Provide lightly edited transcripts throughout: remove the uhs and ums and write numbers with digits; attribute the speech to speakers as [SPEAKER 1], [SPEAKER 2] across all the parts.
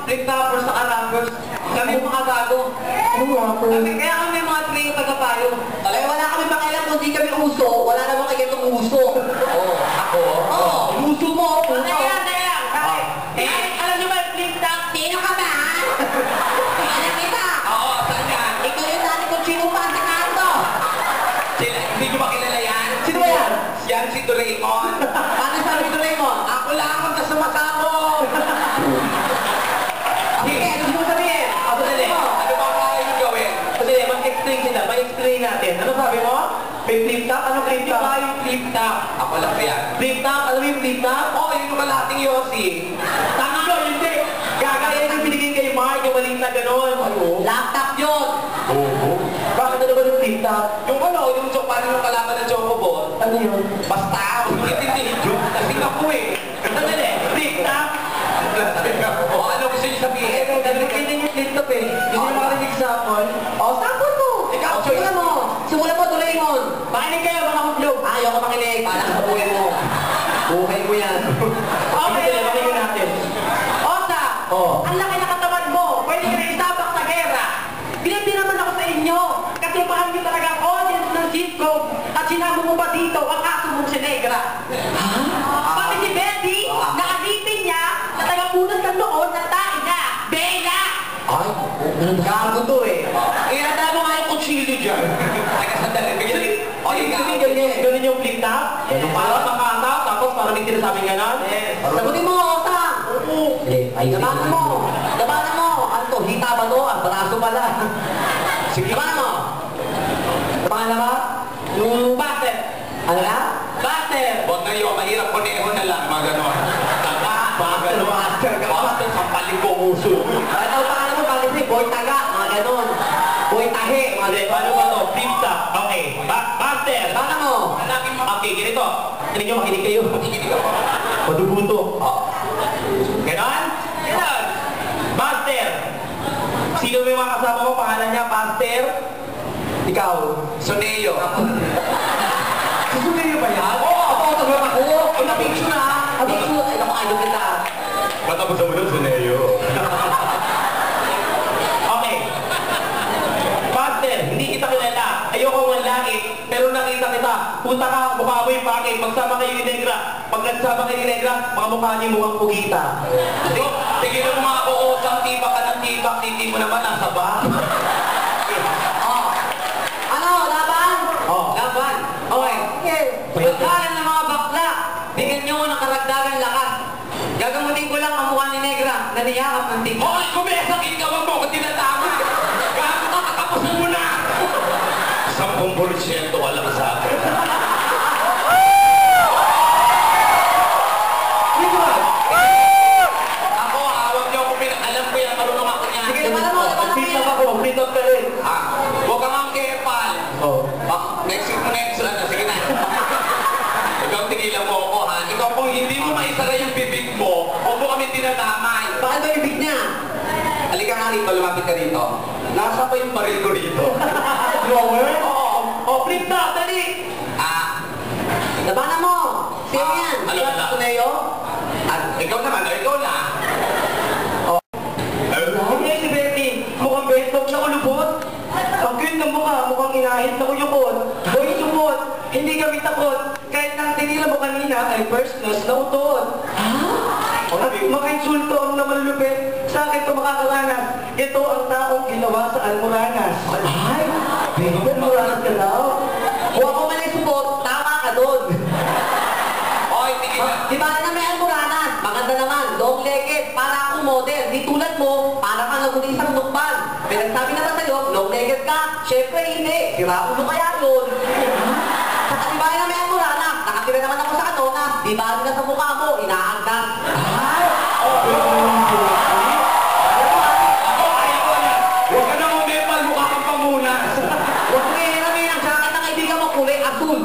[SPEAKER 1] flip-toppers sa rappers. Kami mga gago. Kaya kami mga train tagapayo.
[SPEAKER 2] Kaya wala kami pakialam kung di kami uso. Wala naman kayo itong uso.
[SPEAKER 1] Ako?
[SPEAKER 2] Oo. Uso mo.
[SPEAKER 1] Kaya. Alam niyo ba yung flip-top?
[SPEAKER 2] Sino ka ba? Alam kita.
[SPEAKER 1] Oo, saan yan?
[SPEAKER 2] Ikaw yung dati kung sino pa sa kanto.
[SPEAKER 1] Hindi ko makilala yan.
[SPEAKER 2] Sino ba yan?
[SPEAKER 1] Yan si Doraemon.
[SPEAKER 2] Ano sabi ko Raymond?
[SPEAKER 1] Ako lang ang kasamasamo.
[SPEAKER 2] Okay, ano gusto mo sabihin?
[SPEAKER 1] Dali. Ano ba ang kaya nyo gawin?
[SPEAKER 2] Dali, mag-explain sila. Mag-explain natin. Ano sabi mo? May flip-top? Ano
[SPEAKER 1] Hindi
[SPEAKER 2] flip-top?
[SPEAKER 1] ba yung flip-top? Ako lang ba yan?
[SPEAKER 2] Flip-top? Ano yung flip-top?
[SPEAKER 1] Oo, yung kalating Yossi.
[SPEAKER 2] Tama ko, hindi. Gagaya yung binigay kay Mark, yung maliit na gano'n. Laptop yun.
[SPEAKER 1] Oo.
[SPEAKER 2] Bakit ano ba yung flip-top?
[SPEAKER 1] Yung yung parang yung kalaban ng Chocobot.
[SPEAKER 2] Ano yun?
[SPEAKER 1] Basta, huwag itindihin yun. Kasi ako eh.
[SPEAKER 2] Sandali, flip-top?
[SPEAKER 1] O, ano gusto niyo sabihin?
[SPEAKER 2] Nagkita yung flip-top eh. Gusto niyo makarinig example? O, sample mo.
[SPEAKER 1] Ikaw,
[SPEAKER 2] Simulan mo. Simulan mo, Doraemon. Makinig kayo, mga kutlog. Ayaw ko makinig. Para sa buhay mo. Buhay mo yan. Okay, makinig natin. Osa, ang laki na katawan mo. Pwede ka na isabak sa gera. Pinagdi naman ako sa inyo. Kasi mahal niyo talaga ang audience ng sitcom. At sinama mo pa dito ang aso mong si Negra. Pati si Betty, nakalipin niya na tagapunan ka noon ng tae na. Bella!
[SPEAKER 1] Ay,
[SPEAKER 2] Gago to eh.
[SPEAKER 1] ihanda mo nga yung kutsilyo dyan. Ay, kasandali. O,
[SPEAKER 2] Ganun yung flip-top? Para makata, tapos para may sinasabi gano'n? Sagutin mo, Osa! Gabanan mo! Gabanan mo! Ano to? Hita ba to? Ang braso pala.
[SPEAKER 1] Sige.
[SPEAKER 2] Gabanan mo! Gabanan na ba? Yung buster! Ano na? Buster!
[SPEAKER 1] Huwag na yun, mahirap kuneho na lang, mga ganon. Taga, mga ganon. Basta sampalin ko uso.
[SPEAKER 2] Ano pa mo? Bakit si Boy Taga? Mga ganon. Boy Tahe! Mga ganon.
[SPEAKER 3] Paano ba to? Flip-top. Okay. Buster!
[SPEAKER 2] Gabanan mo!
[SPEAKER 1] Hanapin mo.
[SPEAKER 3] Okay, ganito. Tinig nyo, makinig kayo.
[SPEAKER 1] Makikinig ako.
[SPEAKER 3] Madubuto.
[SPEAKER 1] Ganon?
[SPEAKER 3] Ganon. Buster! Sino may mga kasama mo? Pangalan niya, Buster?
[SPEAKER 2] Ikaw.
[SPEAKER 1] Soneo.
[SPEAKER 2] Susunod niyo ba yan? Oo! Autograph ako! Ay, na-picture na! Na-picture! Ay, naku, ano kita?
[SPEAKER 1] Ba't ako sa mulod, Soneo?
[SPEAKER 3] Okay. Buster, hindi kita kilala. Ayoko manlait, pero nakita kita. Punta ka, mukha mo yung pake. Magsama kayo ni Negra. Pag nagsama kayo ni Negra, mga mukha niyo mukhang pugita.
[SPEAKER 1] Sige mo mga uusang tibak ka ng tibak. Titi mo naman nasa ba?
[SPEAKER 2] Ano? Laban?
[SPEAKER 3] Laban.
[SPEAKER 2] Okay. Pagkalan ng mga bakla, bigyan niyo ko ng karagdagan lakas. Gagamutin ko lang ang mukha ni Negra na niyakap ng tigil.
[SPEAKER 1] Hoy, kumesa, ikaw mo ko tinatama. Gago ka, katapusan mo na. 10% wala sa akin. Ako, hawag niyo ako alam ko yan, marunong ako niyan.
[SPEAKER 2] Sige, labanan mo, labanan mo
[SPEAKER 3] Flip-top
[SPEAKER 2] yan.
[SPEAKER 3] ako. Flip-top ka rin.
[SPEAKER 1] Huwag kang ang kepal. Next week mo na yun. Sige na. Ikaw tigilan mo ako, ha? Ikaw kung hindi mo maisara yung bibig mo, huwag mo kami tinadamay.
[SPEAKER 2] Bakit ba yung big niya?
[SPEAKER 1] Halika nga rito, lumapit ka rito. Nasa pa yung baril ko rito.
[SPEAKER 3] Lower?
[SPEAKER 1] Oo.
[SPEAKER 3] Flip-top, dali.
[SPEAKER 2] Labanan mo! Sino yan?
[SPEAKER 1] Ano na?
[SPEAKER 2] Tuneo?
[SPEAKER 1] Ikaw naman, ikaw na.
[SPEAKER 3] Huwag niya si Betty. Mukhang bestop na kulubot. Ang cute ng mukha, mukhang inahit na kuyukot. Boy, sumot. Hindi kami takot. Kahit nang tinila mo kanina ay first class na utot. At makainsulto ang namalulupit. Sa akin ito makakaranas. Ito ang taong ginawa sa Almoranas.
[SPEAKER 2] Ay! Baby, Almoranas ka daw. Kung ako man ay support, tama ka doon.
[SPEAKER 1] Hoy, tigilan.
[SPEAKER 2] Di ba na may Almoranas? Maganda naman, long-legged, para akong model. Di tulad mo, para kang nagulisang nukban. May nagsabi na ba sa'yo, long-legged ka? Siyempre hindi. Sira ulo kaya yun. Saka di ba na may Almoranas? Nakatira naman ako sa Anonas. Di ba na sa mukha mo, inaangkat. Ay!
[SPEAKER 1] Huwag ka na umepal, mukha kang pamunas.
[SPEAKER 2] Huwag mo ihiramin ang jacket ng kaibigan mo, kulay asul.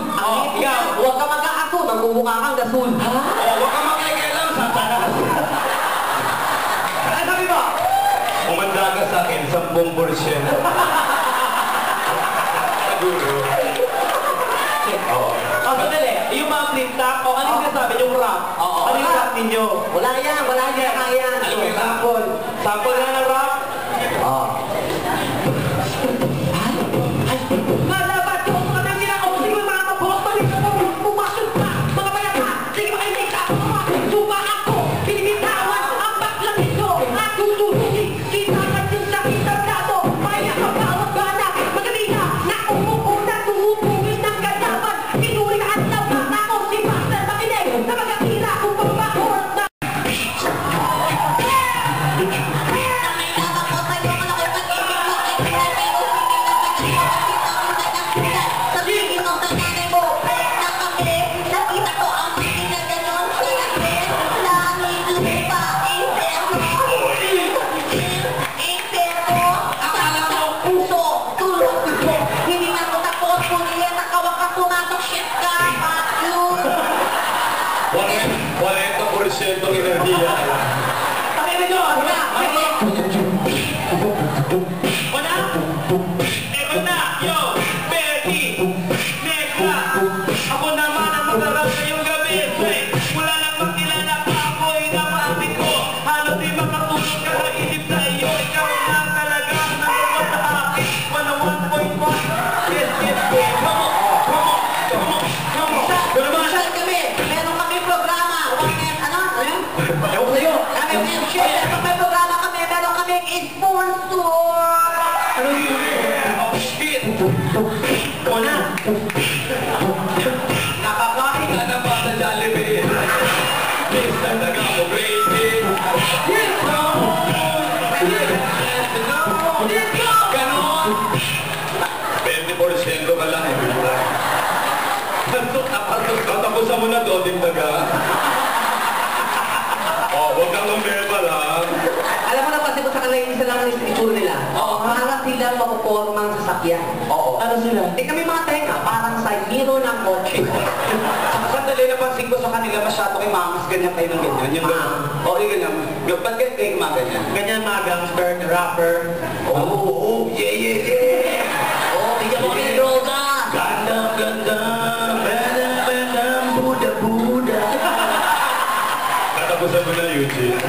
[SPEAKER 3] ikaw.
[SPEAKER 2] Huwag ka mag-aasul, magmumukha kang gasul.
[SPEAKER 1] Huwag ka makikialam sa tanas.
[SPEAKER 3] Ano sabi mo?
[SPEAKER 1] Umanda ka sa akin, 10%. Siguro.
[SPEAKER 3] Sandali. Yung mga flip-top, ano yung sinasabi yung rap?
[SPEAKER 2] Oo.
[SPEAKER 3] Ano yung rap ninyo?
[SPEAKER 2] Wala yan, kaya.
[SPEAKER 1] Ano yung rap?
[SPEAKER 3] Sample. Sample na ng rap.
[SPEAKER 2] Malabat ko kung anong ginagawa. Sige mga kapos, balik mo. Pumasok pa. Mga bayata. Sige makinig ka. Suba ako. Pinibitawan ang baklang ito. At tuturugi. Kita ka yung sakit ang plato. Maya ka bawat bala. Magkabina na umuuna. Tumupungin ng ganyaman. Pinuri na at labat ako. Si Master makinig. Na magkakira kung pagbaon na.
[SPEAKER 1] Porsyentong enerhiya.
[SPEAKER 3] Pakinggan nyo! Ano na?
[SPEAKER 1] Wala? Eto na! Yo! Betty! Negra! Ako naman ang magarap ngayong gabi. Hey, mula lang magkilala pa ako'y napapit ko. Halos di makatulog ka sa isip na iyo. Ikaw lang talagang nagawa sa akin. 101.1. Yes, yes, yes. Come on! Come on! Come on! Come on!
[SPEAKER 2] Masyal kami. Meron kami programa. Ano yun?
[SPEAKER 3] Ewan ko sa'yo.
[SPEAKER 2] Kami share. Pag may programa kami, meron kami sponsor.
[SPEAKER 3] Ano yun?
[SPEAKER 1] Oh, shit!
[SPEAKER 3] Wala.
[SPEAKER 1] Nakakain ka na ba sa Jollibee? Yes, talaga mo, crazy. Yes, no! Yes, no! Ganon! 20% ka lang eh. Tapusan mo na doon, daga. Oh, huwag kang lumeba lang.
[SPEAKER 2] Alam mo na kasi ko sa kanila yung isa lang ang itsura nila.
[SPEAKER 1] Oo.
[SPEAKER 2] Parang sila mapupormang sasakyan.
[SPEAKER 1] Oo.
[SPEAKER 3] Ano sila?
[SPEAKER 2] Eh kami mga tenga, parang sa hero ng kotse.
[SPEAKER 1] Sandali napansin ko sa kanila masyado kay mamas ganyan kayo ng ganyan. Yung gano'n. Oo, yung ganyan. Ba't kayo gumaganyan?
[SPEAKER 3] Ganyan mga gangster, rapper.
[SPEAKER 1] Oo, yeah, yeah, yeah.
[SPEAKER 2] Oh, bigyan mo kami ng droga.
[SPEAKER 1] Gandang, buda, buda. Katapusan mo na, Eugene.